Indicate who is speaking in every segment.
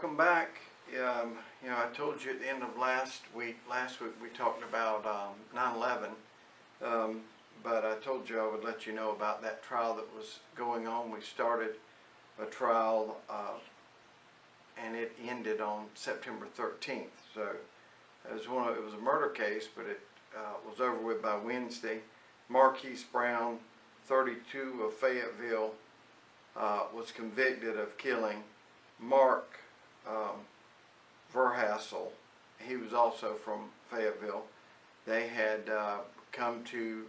Speaker 1: welcome back. I told you at the end of last week we talked about 9/11, but I told you I would let you know about that trial that was going on. We started a trial and it ended on September 13th. So it was a murder case, but it was over with by Wednesday. Marquise Brown, 32 of Fayetteville, was convicted of killing Mark Verhassel. He was also from Fayetteville. They had come to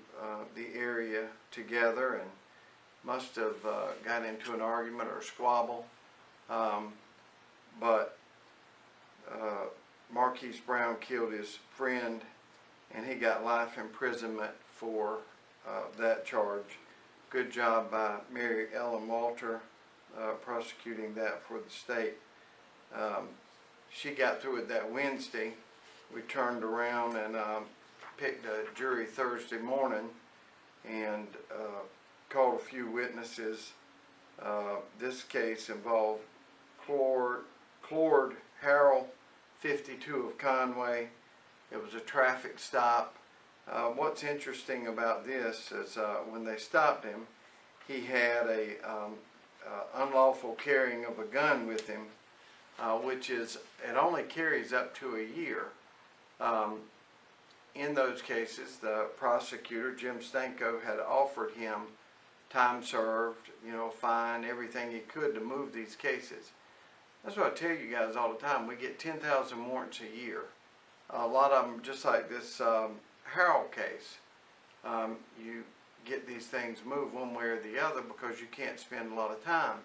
Speaker 1: the area together and must have got into an argument or a squabble. But Marquise Brown killed his friend, and he got life imprisonment for that charge. Good job by Mary Ellen Walter prosecuting that for the state. She got through it that Wednesday. We turned around and picked a jury Thursday morning and called a few witnesses. This case involved Clord Harrell, 52 of Conway. It was a traffic stop. What's interesting about this is when they stopped him, he had a unlawful carrying of a gun with him, which it only carries up to a year. In those cases, the prosecutor, Jim Stanko, had offered him time served, fine, everything he could to move these cases. That's what I tell you guys all the time. We get 10,000 warrants a year. A lot of them, just like this Harrell case, you get these things moved one way or the other because you can't spend a lot of time.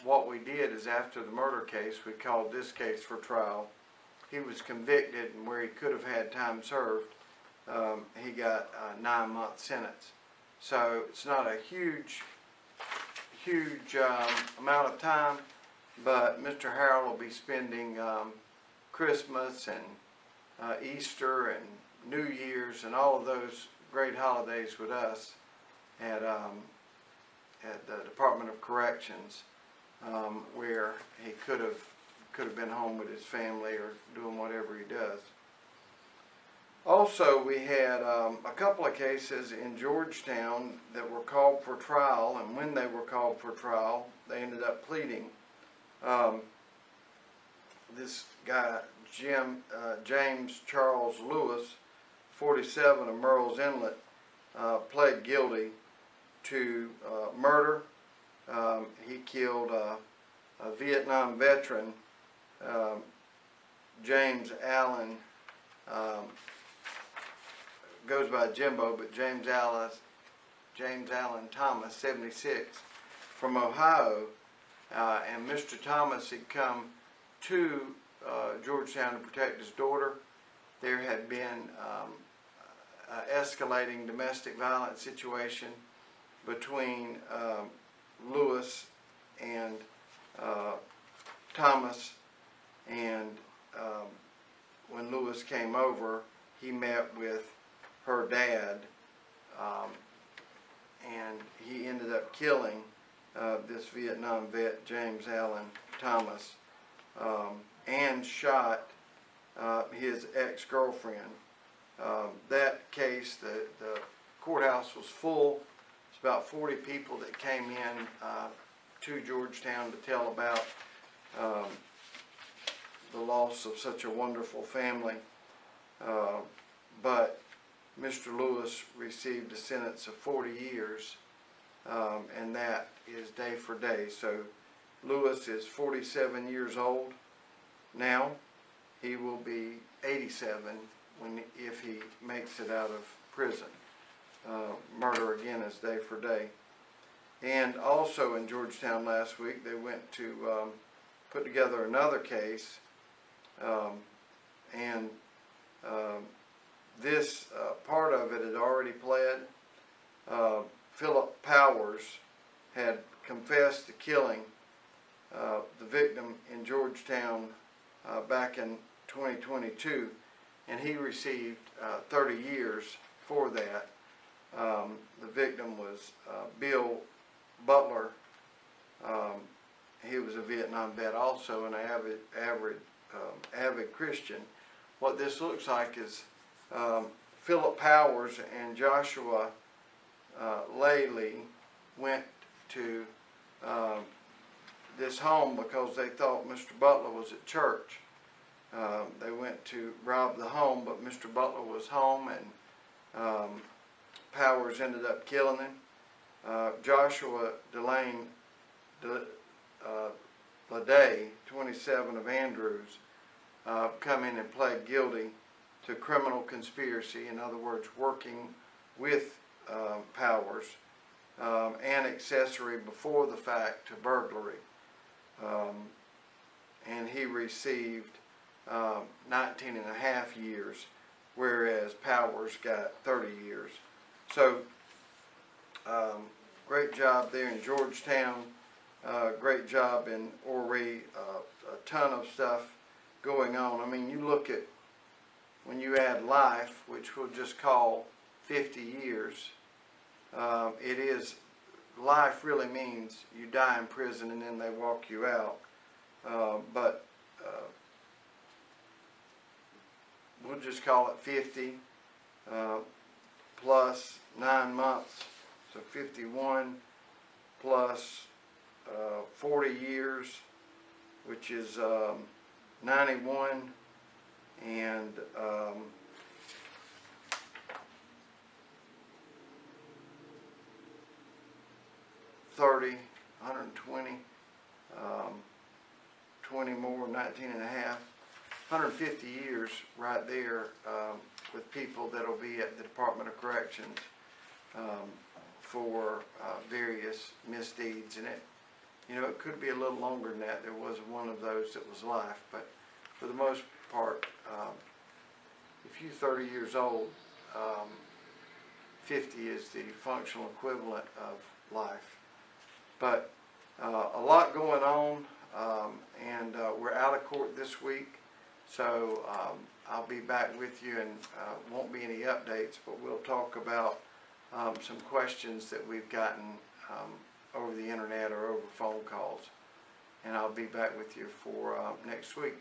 Speaker 1: What we did is, after the murder case, we called this case for trial. He was convicted, and where he could have had time served, he got a 9-month sentence. So it's not a huge amount of time, but Mr. Harrell will be spending Christmas and Easter and New Year's and all of those great holidays with us at the Department of Corrections, where he could have been home with his family or doing whatever he does. Also, we had a couple of cases in Georgetown that were called for trial, and when they were called for trial, they ended up pleading. This guy, James Charles Lewis, 47 of Murrells Inlet, pled guilty to murder. He killed a Vietnam veteran, James Allen, goes by Jimbo, but James Allen Thomas, 76, from Ohio. And Mr. Thomas had come to Georgetown to protect his daughter. There had been escalating domestic violence situation between Lewis and Thomas, and when Lewis came over, he met with her dad, and he ended up killing this Vietnam vet, James Allen Thomas, and shot his ex-girlfriend. That case, the courthouse was full. It's about 40 people that came in to Georgetown to tell about the loss of such a wonderful family. But Mr. Lewis received a sentence of 40 years, and that is day for day. So Lewis is 47 years old now. He will be 87 if he makes it out of prison. Murder again is day for day. And also in Georgetown last week, they went to put together another case, and this part of it had already pled. Philip Powers had confessed to killing the victim in Georgetown back in 2022, and he received 30 years for that. The victim was Bill Butler, he was a Vietnam vet also, and an avid Christian. What this looks like is Philip Powers and Joshua Laley went to this home because they thought Mr. Butler was at church. They went to rob the home, but Mr. Butler was home, and Powers ended up killing him. Joshua Delane Lede, 27 of Andrews, come in and pled guilty to criminal conspiracy, in other words, working with Powers, and accessory before the fact to burglary. And he received 19 and a half years, whereas Powers got 30 years. So, great job there in Georgetown, great job in Horry, a ton of stuff going on. I mean, you look at, when you add life, which we'll just call 50 years, it is, life really means you die in prison and then they walk you out. But we'll just call it 50 plus 9 months, so 51 plus 40 years, which is 91, and 30, 120, 20 more, 19 and a half, 150 years right there with people that will be at the Department of Corrections for various misdeeds. And it, you know, it could be a little longer than that. There was one of those that was life, but for the most part, if you're 30 years old, 50 is the functional equivalent of life. But a lot going on, and we're out of court this week, so I'll be back with you, and won't be any updates, but we'll talk about some questions that we've gotten over the internet or over phone calls, and I'll be back with you for next week.